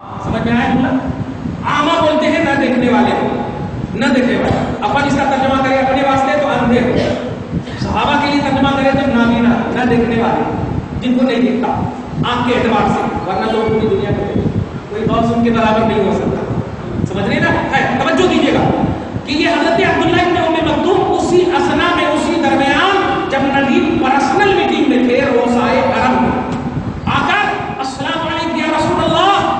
سمجھ میں آیا جملہ؟ عامہ بولتے ہیں نہ دیکھنے والے ہو، نہ دیکھنے والے. اپن اس کا ترجمہ کرے اپنے واسطے تو اندھے ہو، صحابہ کے لیے ترجمہ کرے تو نابینا، نہ دیکھنے والے، جن کو نہیں دیکھتا آنکھ کے اعتبار سے، ورنہ لوگ پوری دنیا کو دیکھتے. کوئی غوث ان کے برابر نہیں ہو سکتا. سمجھ رہے نا؟ توجہ دیجیے گا کہ یہ حضرت عبداللہ ابن ام مکتوم اسی اثنا میں، اسی درمیان جب نبی پرسنل میٹنگ میں تھے روزائے عرب میں، آ کر السلام علیکم یا رسول اللہ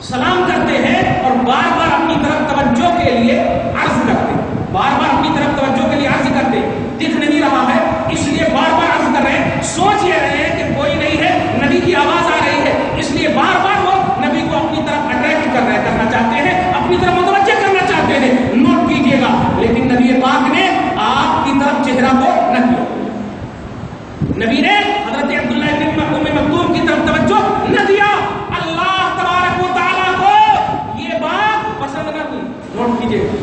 سلام کرتے ہیں اور بار بار اپنی طرف توجہ کے لیے عرض کرتے ہیں، بار بار اپنی طرف توجہ کے لیے عرض کرتے ہیں. دکھ نہیں رہا ہے اس لیے بار بار عرض کر رہے ہیں. سوچ یہ رہے ہیں کہ کوئی نہیں ہے، نبی کی آواز آ رہی ہے، اس لیے بار بار وہ نبی کو اپنی طرف اٹریکٹ کرنا چاہتے ہیں، اپنی طرف متوجہ کرنا چاہتے ہیں. نوٹ کیجیے گا، لیکن نبی پاک نے آپ کی طرف چہرہ کو نہ کیا. نبی نے حضرت عبداللہ ابن ام مکتوم کی طرف توجہ نہ دیا. اللہ تبارک و تعالیٰ کو یہ بات پسند نہ کی. نوٹ کیجیے گا،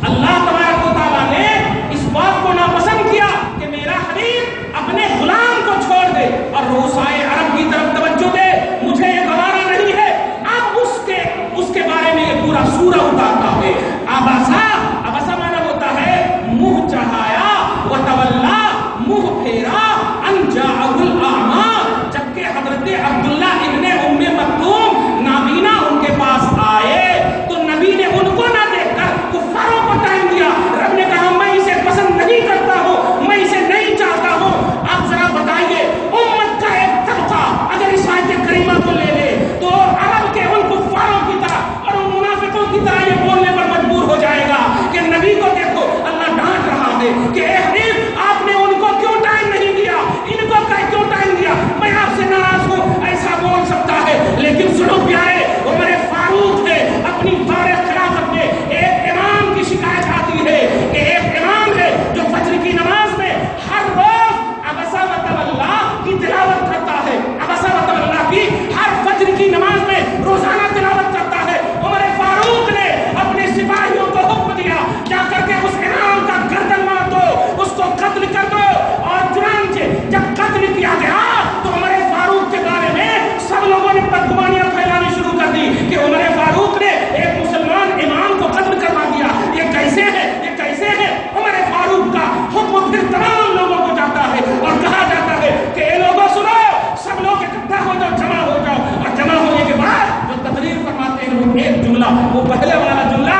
اللہ تبارک و تعالیٰ نے اس بات کو ناپسند کیا کہ میرا حبیب اپنے غلام کو چھوڑ دے اور روسائے عرب کی طرف توجہ دے. مجھے یہ گوارا نہیں ہے. اب اس کے بارے میں یہ پورا سورہ اتارتا ہے. ابسا مانا ہوتا ہے منہ چڑھایا، وتولا منہ پھیرا، ان جاءہ الاعمی، جبکہ حضرت عبداللہ ابن ام مکتوم نابینا ان کے پاس آئے تو نبی نے ان کو نہ دیکھ کر کفاروں کو ٹائم دیا. رب نے کہا میں اسے پسند نہیں کرتا ہوں، میں اسے نہیں چاہتا ہوں. آپ ذرا بتائیے امت کا ایک طبقہ اگر اس آیت کریمہ کو لے لے تو عرب کے ان کفاروں کی طرح اور ان منافقوں کی طرح یہ بولنے پر مجبور ہو جائے گا کہ نبی کو دیکھو اللہ ڈانٹ رہا ہے کہ اے حبیب آپ نے ان کو کیوں ٹائم نہیں دیا، ان کو کیوں ٹائم دیا. میں آپ سے ناراض ہوں، ایسا بول سکتا ہے، لیکن سنو پیارے، عمر فاروق ہے اپنی دور خلافت میں ایک امام کی شکایت آتی ہے کہ ایک امام ہے جو فجر کی نماز میں ہر روز عبسہ وتولا کی تلاوت کرتا ہے. عبسہ وتولا کی ہر فجر کی نماز میں روزانہ تلاوت کرتا ہے. عمر فاروق نے اپنے سپاہیوں کو حکم دیا جا کر کے اس امام کا گردن مار دو، اس کو قتل کر دو. اور چنانچہ جب قتل کیا گیا تو عمر فاروق کے بارے میں سب لوگوں نے بدگمانیاں پھیلانی شروع کر دی کہ عمر فاروق نے ایک مسلمان امام کو قتل کروا دیا. یہ کیسے ہے، یہ کیسے ہے؟ عمر فاروق کا حکم پھر تمام لوگوں کو جاتا ہے اور کہا جاتا ہے کہ اے لوگوں سنو، سب لوگ اکٹھا ہو جاؤ، جمع ہو جاؤ. اور جمع ہونے کے بعد جو تقریر فرماتے ہیں وہ ایک جملہ، وہ پہلے والا جملہ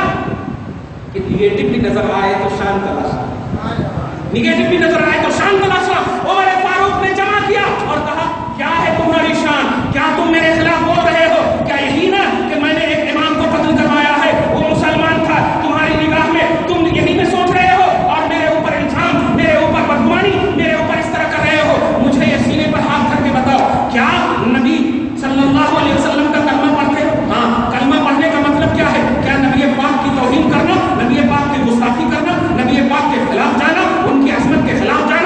کہ نگیٹو بھی نظر آئے تو شان تلاشا، نگیٹو بھی نظر آئے تو شان تلاشا. عمر فاروق نے جمع کیا اور کہا کیا ہے تمہاری شان، کیا تم میرے خلاف بول رہے ہو؟ کیا یہی نا کہ میں نے ایک امام کو قتل کروایا ہے، وہ مسلمان تھا، تمہاری نگاہ میں تم یہی میں سوچ رہے ہو اور میرے اوپر الزام، میرے اوپر بدگمانی، میرے اوپر اس طرح کر رہے ہو؟ مجھے یہ سینے پر ہاتھ کر کے بتاؤ، کیا نبی صلی اللہ علیہ وسلم کا کلمہ پڑھتے؟ ہاں. کلمہ پڑھنے کا مطلب کیا ہے؟ کیا نبی پاک کی توہین کرنا، نبی پاک کی گستاخی کرنا، نبی پاک کے خلاف جانا، ان کی عظمت کے خلاف جانا؟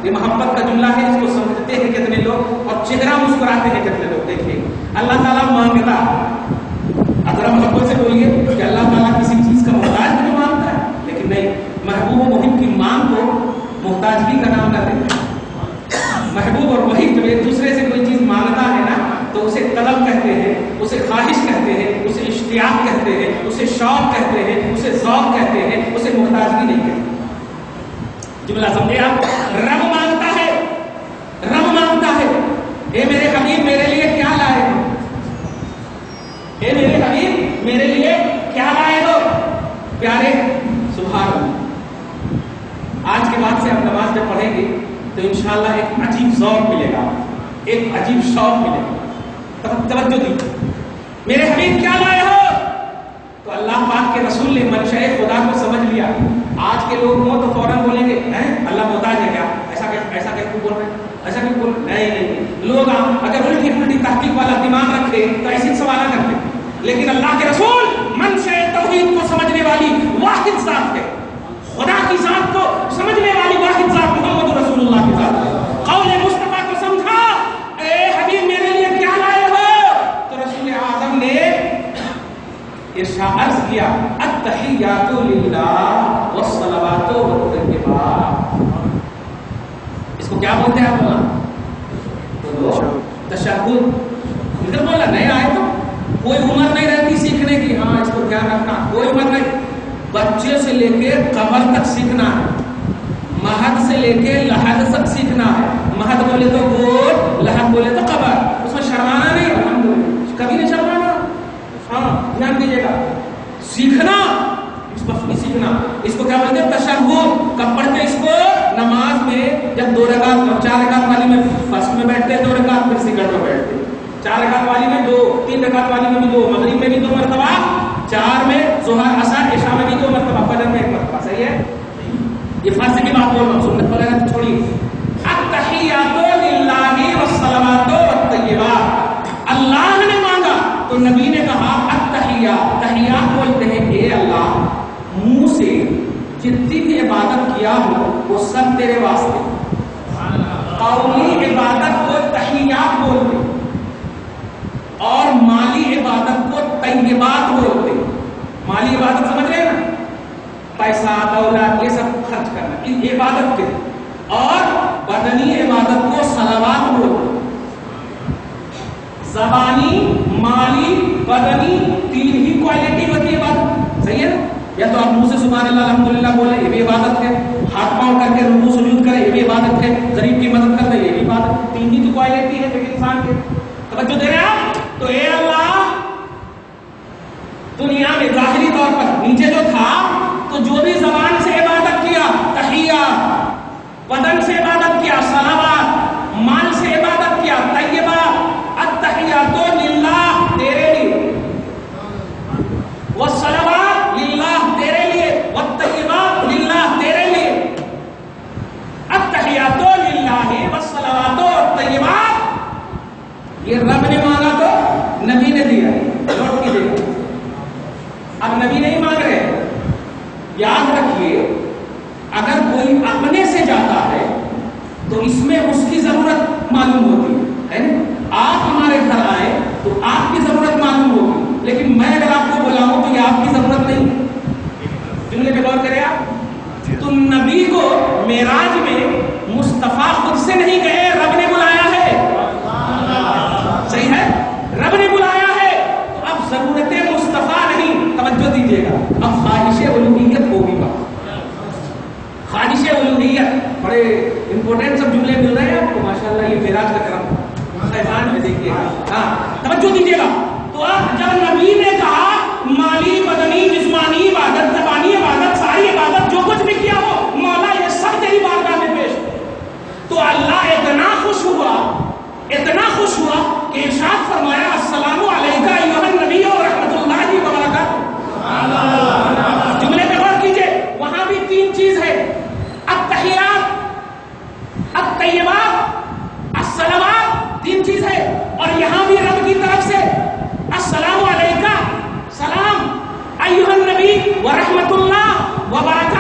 یہ محبت کا جملہ ہے، اس کو سمجھتے ہیں کتنے لوگ اور چہرہ مسکراتے ہیں کتنے لوگ. دیکھیے اللہ تعالیٰ مانگتا، اگر محبت سے بولیے کہ اللہ تعالیٰ کسی چیز کا محتاج بھی مانگتا ہے، لیکن نہیں، محبوب و محب کی مانگ کو محتاجگی کا نام نہ دیں. محبوب اور محب جب ایک دوسرے سے کوئی چیز مانگتا ہے نا تو اسے طلب کہتے ہیں، اسے خواہش کہتے ہیں، اسے اشتیاق کہتے ہیں، اسے شوق کہتے ہیں، اسے ذوق کہتے ہیں، اسے محتاجگی نہیں کہتے. جملہ سمجھے آپ؟ رب مانگتا ہے، رب مانگتا ہے اے میرے حبیب میرے لیے کیا لائے ہو، اے میرے حبیب میرے لیے کیا لائے ہو. پیارے سبحان اللہ، آج کے بعد سے ہم نماز جب پڑھیں گے تو انشاءاللہ ایک عجیب ذوق ملے گا، ایک عجیب شوق ملے گا. توجہ دی، میرے حبیب کیا لائے ہو؟ تو اللہ پاک کے رسول نے منشاء خدا کو سمجھ لیا. آج کے لوگ ہوں تو فوراً بولیں گے اللہ محتاج ہے کیا، ایسا کیوں بول رہے ہیں، ایسا کیوں بول رہے ہیں؟ نہیں، لوگ اگر الٹی تحقیق والا دماغ رکھتے تو ایسی سوال نہ کرتے. لیکن اللہ کے رسول منشاء توحید کو سمجھنے والی واحد ذات ہے، خدا کی ذات کو سمجھنے والی واحد ذات محمد رسول اللہ کی ذات ہے. قول مصطفیٰ کو سمجھا، اے حبیب میرے لیے کیا لائے ہو؟ تو رسول اعظم نے ارشاد عرض کیا التحیات للہ والصلوات والطیبات. اس کو کیا بولتے ہیں آپ؟ تشہد. ادھر بولا نیا آئے تو کوئی عمر نہیں رہتی سیکھنے کی، ہاں اس کو دھیان رکھنا، کوئی عمر نہیں. بچے سے لے کے قبر تک سیکھنا ہے، مہد سے لے کے لحد تک سیکھنا ہے. مہد بولے تو گود، لحد بولے تو قبر، اس میں شرمانا نہیں، الحمدللہ کبھی نہیں شرمانا. ہاں دھیان دیجیے گا، سیکھنا اس وقت نہیں سیکھنا. اس کو کیا بولتے ہیں؟ تشہد. کب پڑھتے اس کو؟ نماز میں جب 2 رکعت اور 4 رکعت والی میں فرسٹ میں بیٹھتے 2 رکعت، پھر سیکنڈ میں بیٹھتے 4 رکعت والی میں 2، 3 رکعت والی میں بھی 2، مغرب میں بھی 2 مرتبہ، 4 میں ظہر عصر عشاء میں بھی 2 مرتبہ، فجر میں 1 مرتبہ. صحیح ہے؟ یہ فرض کی بات بول رہا ہوں، سنت وغیرہ تو چھوڑیے. التحیات للہ والصلوات والطیبات. اللہ نے مانگا تو نبی نے کہا التحیات. تحیات بولتے ہیں اے اللہ منہ سے جتنی بھی عبادت کیا ہو وہ سب تیرے واسطے. قولی عبادت کو تحیات بولتے اور مالی عبادت کو طیبات بولتے. مالی عبادت سمجھ رہے ہیں نا، پیسہ دولت یہ سب خرچ کرنا یہ عبادت کے، اور بدنی عبادت کو صلوات بولتے. زبانی، مالی، بدنی 3 ہی کوالٹی ہوتی ہے عبادت. صحیح ہے نا؟ یا تو آپ منہ سے سبحان اللہ الحمدللہ بولیں یہ بھی عبادت ہے، ہاتھ پاؤں کر کے رکوع سجود کریں یہ بھی عبادت ہے، غریب کی مدد کرنا یہ بھی عبادت. 3 ہی تو کوالٹی ہے ایک انسان کے. توجہ دے رہے ہیں آپ؟ تو اے اللہ دنیا میں ظاہری طور پر نیچے جو تھا تو جو بھی زبان سے عبادت کیا تحیات، بدن سے عبادت کیا صلوات، مال سے عبادت کیا طیبات. التحیات للہ تیرے لیے، والصلوات للہ تیرے لیے، والطیبات للہ تیرے لیے. التحیات للہ والصلوات والطیبات. یہ رب نے مانگا تو نبی نے دیا. نوٹ کیجیے، اب نبی نہیں مانگ رہے. یاد رکھیے اگر کوئی اپنے سے جاتا ہے تو اس میں اس کی ضرورت معلوم ہوتی ہے. آپ ہمارے گھر آئے تو آپ کی ضرورت معلوم ہوگی، لیکن میں اگر آپ کو بلاؤں تو یہ آپ کی ضرورت نہیں. جملے پہ غور کریں آپ. تو نبی کو معراج میں مصطفیٰ خود سے نہیں گئے، رب نے بلایا ہے. صحیح ہے؟ رب نے بلایا ہے. تو اب ضرورت مصطفیٰ نہیں. توجہ دیجیے گا، اب خواہش الوہیت ہوگی. خواہش الوہیت بڑے امپورٹنٹ سب جملے مل رہے ہیں آپ کو ماشاءاللہ. یہ معراج کا کرم ایمان میں دیکھیے گا. ہاں توجہ دیجیے گا. تو اب جب نبی نے کہا مالی، بدنی، جسمانی عبادت، زبانی عبادت، ساری عبادت جو کچھ بھی کیا ہو مولا یہ سب تیری بارگاہ میں پیش، تو اللہ اتنا خوش ہوا، اتنا خوش ہوا کہ ارشاد فرمایا السلام علیکہ ایھا النبی و رحمۃ اللہ وبرکاتہ. جملے پہ غور کیجیے، وہاں بھی 3 چیز ہے، التحیات، الطیبات، الصلوات. 3 چیز ہے. اور یہاں بھی رب کی طرف سے السلام علیکہ، سلام ایھا النبی و رحمۃ اللہ وبرکاتہ.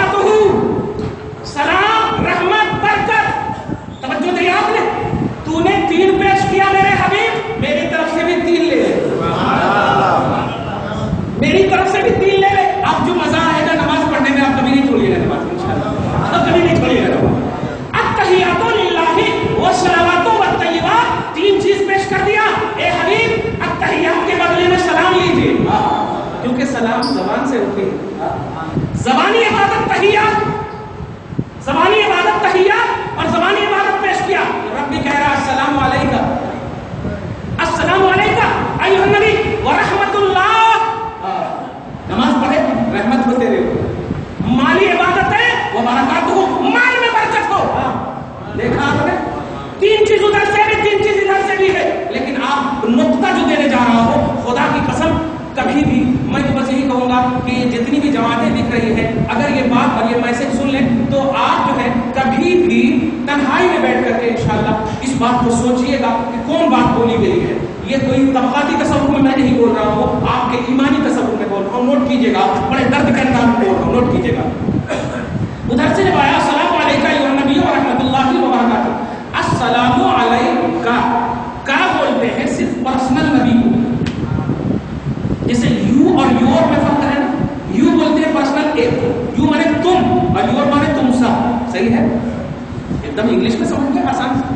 کہ جتنی بھی جماعتیں دکھ رہی ہیں اگر یہ بات اور یہ میسج سن لیں تو آپ جو ہے کبھی بھی تنہائی میں بیٹھ کر کے انشاءاللہ اس بات کو سوچئے گا کہ کون بات بولی گئی ہے. یہ کوئی طبقاتی تصور میں نہیں بول رہا ہوں, آپ کے ایمانی تصور میں بول رہا ہوں. نوٹ کیجئے گا, بڑے درد کے انداز میں بول رہا ہوں, نوٹ کیجئے گا. ادھر سے جب آیا السلام علیکم ایھا النبی ورحمۃ اللہ وبرکاتہ, السلام علیکہ کا بولتے ہیں صرف پرسنل نبی کو. جیسے یو اور یور میں فرق ہے نا, یو بولتے ہیں پرسنل ایک کو, یو مانے تم اور یور مانے تم سب. صحیح ہے, ایک دم انگلش میں سمجھ گئے آسان سے.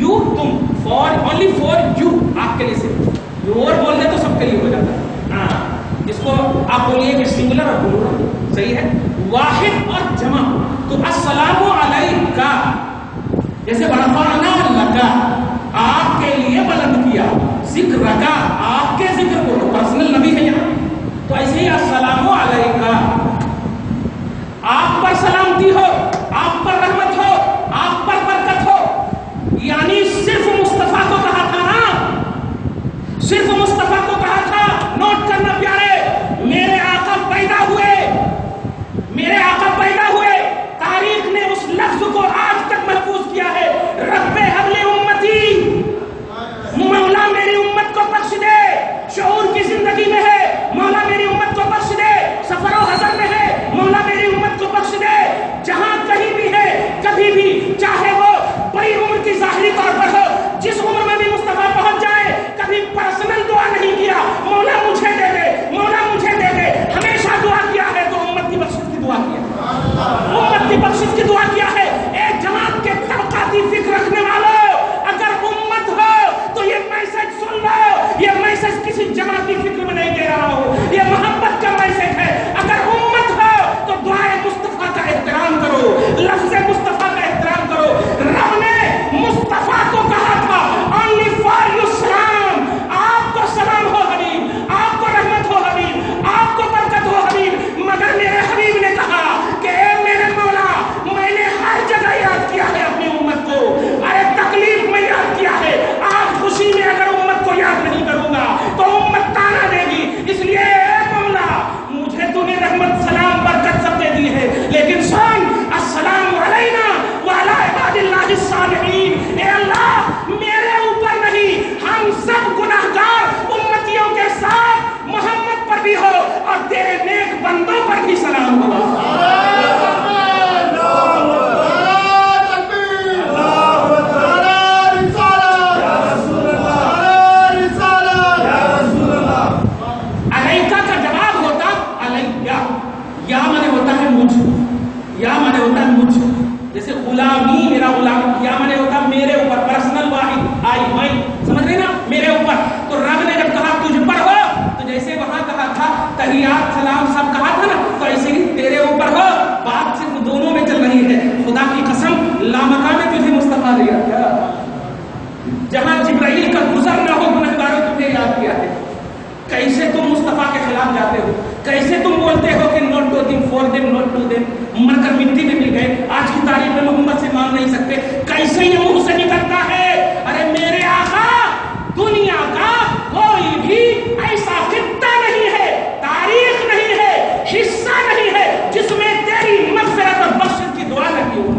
یو تم, فار اونلی فار یو, آپ کے لیے صرف. یور بول دے تو سب کے لیے ہو جاتا ہے. ہاں, اس کو آپ بولیے کہ سنگولر اور پلورل. صحیح ہے, واحد اور جمع. تو السلام علیکہ جیسے ورفعنا لک, آپ کے لیے بلند کیا, ذکر رکھا, آپ کے ذکر کو, پرسنل نبی ہے یہاں. تو ایسے ہی السلام علیکہ, آپ پر سلامتی ہو, آپ پر رحمت ہو, آپ پر برکت ہو. یعنی صرف مصطفیٰ کو کہا تھا نا, صرف مصطفیٰ کو کہا تھا. نوٹ کرنا پیارے, میرے آقا پیدا ہوئے, میرے آقا پیدا ہوئے, تاریخ نے اس لفظ کو آج تک محفوظ کیا ہے, رب حبل امتی, مولا میری امت کو بخش دے. شعور کی زندگی میں ہے, مولا میری امت کو بخش دے. سفر و حضر میں ہے, مولا میری امت کو بخش دے. جہاں کہیں بھی ہے, کبھی بھی, چاہے وہ بڑی عمر کی ظاہری طور پر ہو, جس عمر میں بھی مصطفیٰ پہنچ جائے, کبھی پرسنل دعا نہیں کیا, مولا مجھے دے دے, مولا مجھے دے دے. ہمیشہ دعا کیا ہے تو امت کی بخشش کی دعا کیا, امت کی بخشش کی دعا کیا ہے. ایک جماعت کے طبقاتی فکر رکھنے والوں, اگر امت ہو تو یہ میسج سن لو, یہ میسج کسی جماعتی فکر میں نہیں دے رہا ہوں, یہ محبت کا میسج ہے. اگر امت ہو تو دعائے مصطفیٰ کا احترام کرو, لفظ مصطفیٰ کا احترام کرو. رب نے مصطفیٰ کو کہا تھا only for you سلام, آپ کو سلام ہو حبیب, آپ کو رحمت ہو حبیب, آپ کو برکت ہو حبیب. مگر میرے حبیب نے کہا کہ اے میرے مولا, میں نے ہر جگہ یاد کیا ہے اپنی امت کو, ارے تکلیف میں یاد کیا ہے, آج خوشی میں اگر امت کو یاد نہیں کروں گا تو امت تانا دے گی. اس لیے اے مولا, مجھے تو نے رحمت سلام برکت سب دے دی ہے, لیکن سن, السلام علینا وعلی عباد اللہ الصالحین. اے اللہ, میرے اوپر نہیں, ہم سب گناہگار امتیوں کے ساتھ محمد پر بھی ہو اور تیرے نیک بندوں پر بھی سلام ہو. جیسے غلامی, میرا غلام, یا مانے ہوتا میرے اوپر, پرسنل واحد, آئی میں, سمجھ رہے نا, میرے اوپر. تو رب نے جب کہا تجھ پر ہو, تو جیسے وہاں کہا تھا تحیات سلام سب کہا تھا نا, تو ایسے ہی تیرے اوپر ہو. بات صرف دونوں میں چل رہی ہے. خدا کی قسم, لامکان نے تجھے مصطفیٰ دیا کیا, جہاں جبرائیل کا گزر نہ ہو گنہگاروں تجھے یاد کیا ہے. کیسے تم مصطفیٰ کے خلاف جاتے ہو, کیسے تم بولتے ہو کہ نوٹ ٹو دم, فور دم, نوٹ ٹو دم, مر کر مٹی میں مل گئے, آج کی تاریخ میں محمد سے مانگ نہیں سکتے. کیسے یہ منہ سے نکلتا ہے؟ ارے میرے آقا, دنیا کا کوئی بھی ایسا خطہ نہیں ہے, تاریخ نہیں ہے, حصہ نہیں ہے جس میں تیری مغفرت اور بخشش کی دعا نہ کی ہو.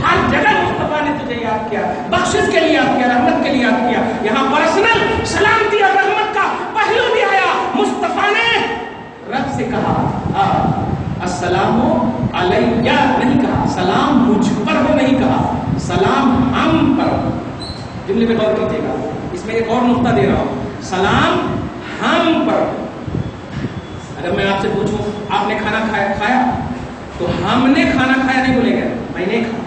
ہر جگہ مصطفیٰ نے تجھے یاد کیا, بخشش کے لیے یاد کیا, رحمت کے لیے یاد کیا. یہاں پرسنل سلامتی اور رحمت کا پہلو بھی آیا. مصطفیٰ نے رب سے کہا السلام علیہ نہیں کہا, سلام مجھ پر ہو نہیں کہا, سلام ہم پر. جملے میں غور کیجیے گا, اس میں ایک اور نقطہ دے رہا ہوں, سلام ہم پر. اگر میں آپ سے پوچھوں آپ نے کھانا کھایا تو ہم نے کھانا کھایا نہیں بولے گا, میں نے کھایا.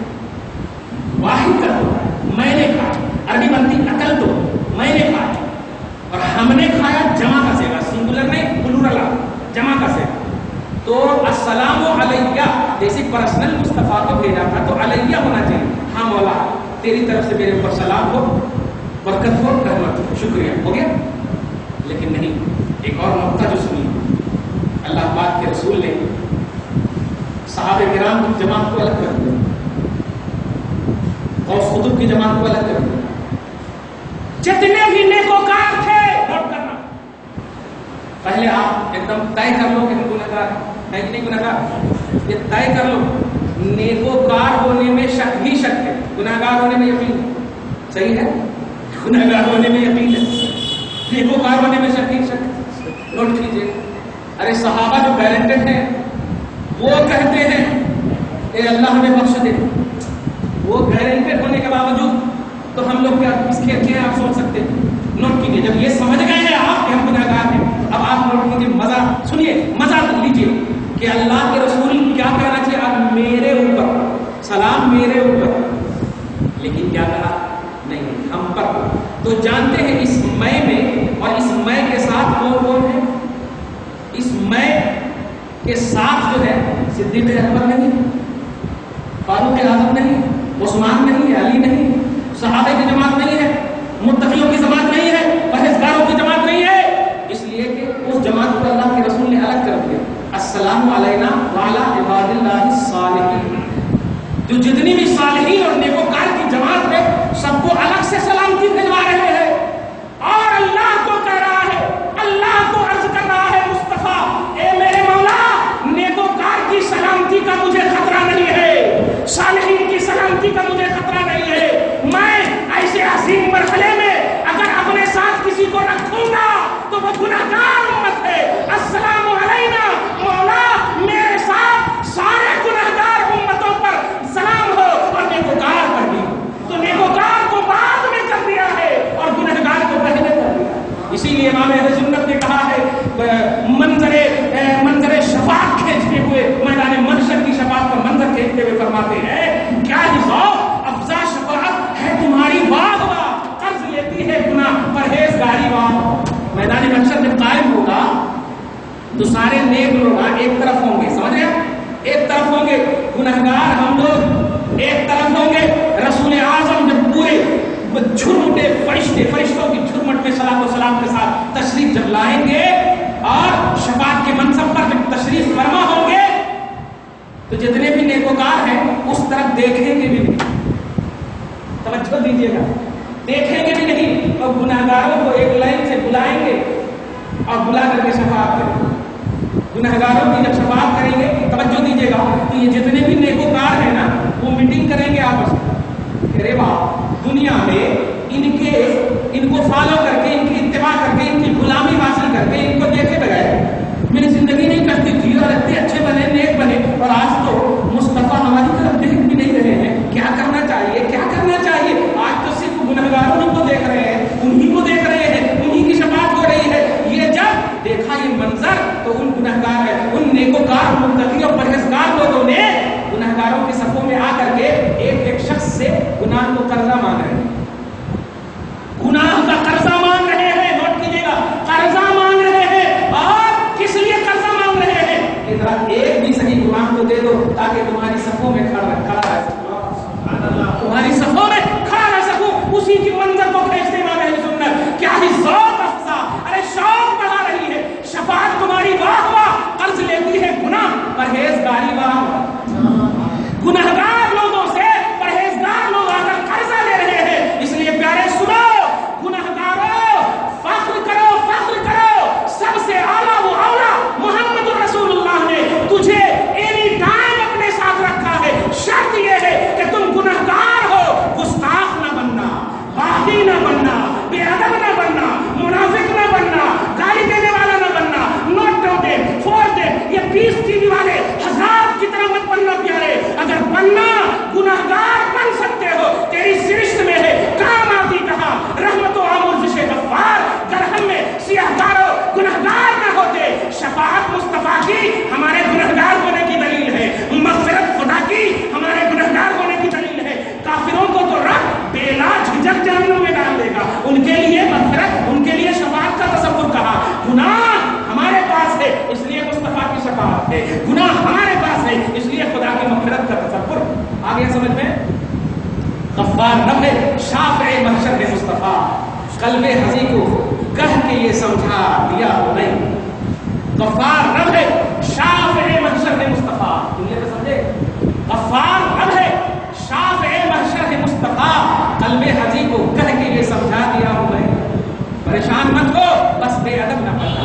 واحد کا تو میں نے کھایا, عربی بنتی اکل تو میں نے کھایا, اور ہم نے کھایا جمع کا سیگا, سنگولر نہیں پلورل, جمع کا سیگا. تو السلام علیہ جیسے پرسنل مصطفیٰ کو بھیجا تھا تو علیہ ہونا چاہیے. ہاں مولا, تیری طرف سے میرے اوپر سلام ہو, برکت ہو, رحمت ہو, شکریہ, ہو گیا. لیکن نہیں, ایک اور نقطہ جو سنی, اللہ پاک کے رسول نے صحابہ کرام کی جماعت کو الگ کر دیا, غوث قطب کی جماعت کو الگ کر دیا. جتنے بھی نیکوکار تھے, نوٹ کرنا, پہلے آپ ایک دم طے کر لو کہ ہم گنہگار ہے کہ نہیں گنہگار. یہ طے کر لو. نیکوکار ہونے میں شک ہی شک ہے, گنہگار ہونے میں یقین ہے. صحیح ہے, گنہگار ہونے میں یقین ہے, نیکوکار ہونے میں شک ہی شک ہے. نوٹ کیجیے. ارے صحابہ جو گارنٹڈ ہیں وہ کہتے ہیں اے اللہ ہمیں بخش دے. وہ گارنٹڈ ہونے کے باوجود تو ہم لوگ کیا اس کے کیا آپ سوچ سکتے ہیں. نوٹ کیجیے. جب یہ سمجھ گئے ہیں آپ کہ ہم گنہگار ہیں, اب آپ نوٹ کیجیے. مزہ سنیے, مزہ لیجیے کہ اللہ کے رسول کیا کہنا چاہیے. اب میرے اوپر سلام, میرے اوپر, لیکن کیا کہا نہیں ہم پر. تو جانتے ہیں اس میں اور اس میں کے ساتھ کون ہے. اس میں کے ساتھ جو ہے صدیق اکبر نہیں, فاروق اعظم نہیں, عثمان نہیں, علی نہیں, صحابہ کی جماعت نہیں ہے, متقیوں کی جماعت نہیں ہے, پرہیزگاروں کی جماعت نہیں ہے. اس لیے کہ اس جماعت کو اللہ کے رسول نے الگ کر دیا. السلام علینا وعلی عباد اللہ الصالحین. جو جتنی بھی صالحین اور نیکوکار کی جماعت ہے سب کو الگ سے سلامتی بھیجوا رہے ہیں. اور اللہ کو کہہ رہا ہے, اللہ کو عرض کر رہا ہے مصطفیٰ, اے میرے مولا, نیکوکار کی سلامتی کا مجھے خطرہ نہیں ہے, صالحین کی سلامتی کا مجھے خطرہ نہیں ہے. میں ایسے عظیم مرحلے میں اگر اپنے ساتھ کسی کو رکھوں گا تو وہ گنہگار امت ہے. السلام علینا مولا, میرے ساتھ سارے گنہگار امتوں پر سلام ہو, اور نیکوکار پر بھی. تو نیکوکار کو بعد میں کر دیا ہے اور گنہگار کو پہلے کر دیا. اسی لیے امام اہل سنت نے کہا ہے منظر شفاعت کھینچتے ہوئے, میدان محشر کی شفاعت کا منظر کھینچتے ہوئے فرماتے ہیں کیا ہی ذوق افزا شفاعت ہے تمہاری, واہ واہ, قرض لیتی ہے گناہ پرہیزگاری, واہ. میدان محشر جب قائم ہوگا تو سارے نیک لوگ ایک طرف ہوں گے, سمجھ رہے ہیں, ایک طرف ہوں گے گنہگار ہم لوگ, ایک طرف ہوں گے رسول اعظم جب پورے جھرمٹے فرشتوں کی جھرمٹ میں صلاۃ و سلام کے ساتھ تشریف جب لائیں گے اور شفاعت کے منصب پر جب تشریف فرما ہوں گے تو جتنے بھی نیکوکار ہیں اس طرف دیکھیں گے بھی نہیں, توجہ دیجیے گا, دیکھیں گے بھی نہیں, اور گنہگاروں کو ایک لائن سے بلائیں گے اور بلا کر کے شفاعت کریں گے. گنہگاروں کی جب شفاعت کریں گے, توجہ دیجیے گا, تو یہ جتنے بھی نیکوکار ہیں نا وہ میٹنگ کریں گے آپس میں. ارے واہ, دنیا میں ان کو فالو کر کے, ان کی اتباع کر کے, ان کی غلامی حاصل کر کے, ان کو دیکھے بغیر میری زندگی نہیں کٹتی تھی اور اتنے اچھے بنے, نیک بنے, اور آج تو مصطفیٰ ہماری طرف دیکھ بھی نہیں رہے ہیں. کیا کرنا چاہیے, کیا کرنا چاہیے. آج تو صرف گنہگاروں کو دیکھ رہے ہیں, انہی کو دیکھ رہے ہیں, انہی کی شفاعت ہو رہی ہے. یہ جب دیکھا یہ منظر تو ان گنہگار ہے, ان نیکوکار متقی اور پرہیزگار لوگوں نے گنہگاروں کے صفوں میں آ کر کے ایک شخص سے گناہ کو قرضہ مانگ رہے ہیں, گناہ کا قرضہ مانگ رہے ہیں. نوٹ کیجیے گا, قرضہ مانگ رہے ہیں. اور کس لیے قرضہ مانگ رہے ہیں کہ ذرا ایک بھی صحیح گناہ کو دے دو تاکہ تمہاری صفوں میں کھڑا رہ سکوں, تمہاری صفوں میں کھڑا رہ سکوں. اسی کی منظر کو کھینچتے امام اہل سنت, کیا ہی ذوق افزا, ارے شوق بڑھا رہی ہے. شفاعت تمہاری واہ واہ, قرض لیتی ہے گناہ پرہیزگاری, واہ واہ. گنہگار لوگوں سے پرہیزگار لوگ آ کر قرضہ لے رہے ہیں. اس لیے پیارے سنو, گنہگاروں فخر کرو, فخر کرو, سب سے اعلیٰ وہ اولا محمد رسول اللہ نے تجھے اینی ٹائم اپنے ساتھ رکھا ہے. شرط یہ ہے کہ تم گنہگار ہو, گستاخ نہ بننا, باغی نہ بننا, بے ادب نہ بننا, منافق نہ بننا, گالی دینے والا نہ بننا. نوٹ ڈاؤن دے, فور دے, یہ 20 ٹی وی والے حضرات کی طرح مت بننا پیارے. اگر بننا گنہگار بن سکتے ہو, تیری سرشت میں ہے کام آتی کہا رحمت و آمرزش غفار. گر ہم میں سیاہکاروں گنہگار نہ ہوتے, شفاعت مصطفیٰ کی ہمارے گنہگار ہونے کی دلیل ہے, مغفرت خدا کی ہمارے گنہگار ہونے کی دلیل ہے. کافروں کو تو رب بلا جھجک جہنم میں ڈال دے گا, ان کے لیے مغفرت, ان کے لیے شفاعت کا تصور کہا. گناہ ہمارے پاس ہے اس لیے مصطفیٰ کی شفاعت ہے, گناہ ہمارے پاس ہے اس لیے خدا کی مغفرت کا تصور. آگے سمجھ میں, غفار رب ہے, شافع محشر ہے مصطفیٰ, قلب حزی کو کہہ کے یہ سمجھا دیا ہو نہیں. غفار رب ہے, شافع محشر ہے مصطفیٰ, دنیا میں سمجھے, غفار رب ہے, شافع محشر ہے مصطفیٰ, قلب حزی کو کہہ کے یہ سمجھا دیا ہو نہیں. پریشان مت ہو, بس بے ادب نہ بننا,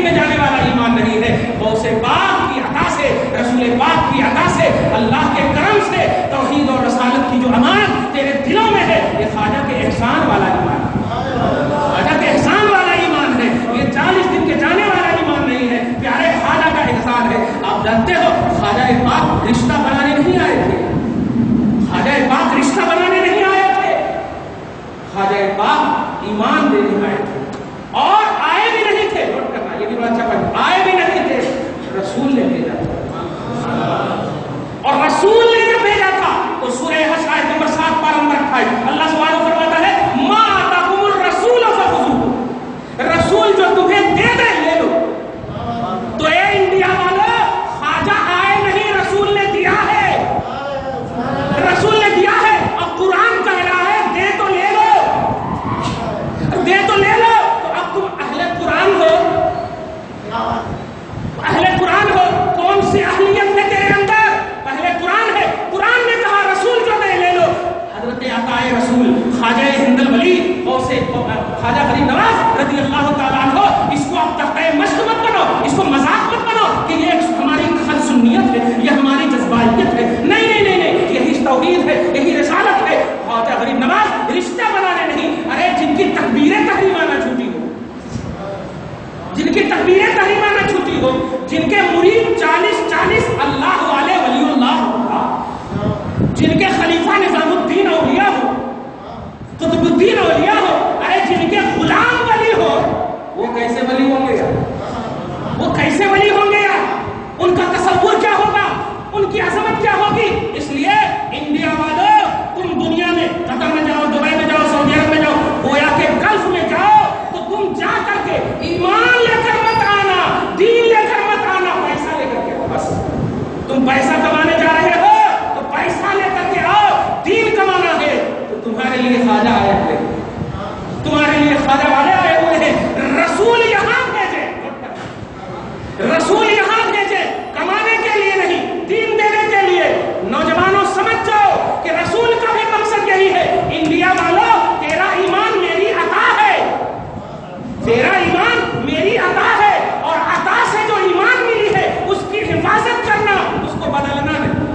زندگی میں جانے والا ایمان نہیں ہے. غوث پاک کی عطا سے، رسول پاک کی عطا سے، اللہ کے کرم سے توحید اور رسالت کی جو امان تیرے دلوں میں ہے، یہ خواجہ کے احسان والا ایمان ہے، خواجہ کے احسان والا ایمان ہے. یہ 40 دن کے جانے والا ایمان نہیں ہے، پیارے خواجہ کا احسان ہے. آپ جانتے ہو خواجہ پاک رشتہ بنانے نہیں آئے تھے، خواجہ پاک رشتہ بنانے نہیں آئے تھے، خواجہ پاک ایمان دینے آئے تھے. اور آئے بھی نہیں تھے، نوٹ کرنا یہ بھی بڑا اچھا پوائنٹ، آئے بھی نہیں تھے، رسول نے بھیجا تھا. اور رسول نے جب بھیجا تھا تو سورہ حشر آیت نمبر 7 پارہ نمبر 28 اللہ سبحانہ فرماتا ہے ما آتاکم الرسول فخذوہ، رسول جو تمہیں دے دے لے لو. تو اے انڈیا والو، خواجہ آئے نہیں، رسول نے دیا ہے، رسول نے دیا ہے. اب قرآن کہہ رہا ہے دے تو لے لو، دے تو لے لو. تو اب تم اہل قرآن ہو، اہل قرآن ہو، کون سی اہلیت ہے تیرے اندر؟ اہل قرآن ہے. قرآن نے کہا رسول جو دے لے لو. حضرت عطا رسول خواجہ ہند الولی خواجہ غریب نواز رضی اللہ تعالیٰ عنہ، اس کو آپ تختہ مشق مت بنو، اس کو مذاق مت بنو کہ یہ ہماری خل سنیت ہے، یہ ہماری جذبائیت ہے. نہیں نہیں نہیں نہیں، یہی توحید ہے، یہی رسالت ہے. خواجہ غریب نواز رشتہ بنانے نہیں، ارے جن کی تکبیریں تحریمانہ چھوٹی ہو، جن کی تکبیریں تحریمانہ چھوٹی ہو، جن کے مرید 40 اللہ والے ولی اللہ ہوگا، جن کے خلیفہ نظام الدین اولیاء ہو، قطب الدین اولیاء ہو، ارے جن کے غلام ولی ہو، وہ کیسے ولی ہوں گے یار؟ وہ کیسے ولی ہوں گے یار؟ ان کا تصور کیا ہوگا؟ ان کی عظمت کیا ہوگی؟ اس لیے انڈیا والوں، تم دنیا میں قطر میں جاؤ، دبئی میں جاؤ، سعودی عرب میں جاؤ، گویا کے گلف میں جاؤ، تو تم جا کر کے ایمان لے کر مت آنا، دین لے کر مت آنا، پیسہ لے کر کے آؤ. بس تم پیسہ کمانے جا رہے ہو تو پیسہ لے کر کے آؤ. دین کمانا ہے تو تمہارے لیے خواجہ آئے ہوئے، تمہارے لیے خواجہ والے آئے ہوئے ہیں. رسول یہاں بھیجے، رسول یہاں بھیجے، کمانے کے لیے نہیں، دین دینے کے لیے. نوجوانوں سمجھ جاؤ کہ رسول کا بھی مقصد یہی ہے. انڈیا والوں، تیرا ایمان میری عطا ہے، تیرا ایمان میری عطا ہے، اور عطا سے جو ایمان ملی ہے اس کی حفاظت کرنا، اس کو بدلنا نہیں.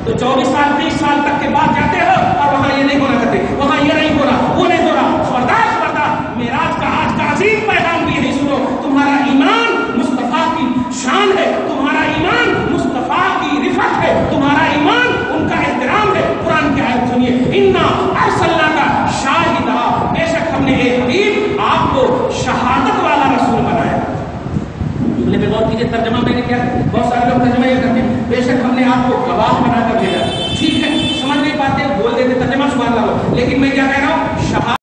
تو 24 سال 20 سال تک کے بعد جاتے ہو اور وہاں یہ نہیں ہونا کرتے، وہاں یہ نہیں ہو رہا، وہ نہیں ہو رہا. خبردار خبردار، معراج کا آج کا عظیم پیغام بھی یہی سنو، تمہارا ایمان مصطفیٰ کی شان ہے، تمہارا ایمان مصطفیٰ کی رفعت ہے، تمہارا ایمان ان کا احترام ہے. قرآن کی آیت سنیے، انا ارسلناک شاہدا، بے شک ہم نے اے حبیب آپ کو شہادت والا رسول بنایا. جملے میں غور کیجیے، ترجمہ میں نے کیا، بہت سارے لوگ ترجمہ یہ کرتے ہیں بے شک ہم نے آپ کو گواہ بنا کر بھیجا. ٹھیک ہے، سمجھ نہیں پاتے، بول دیتے ترجمہ سبحان اللہ، لیکن میں کیا کہہ رہا ہوں،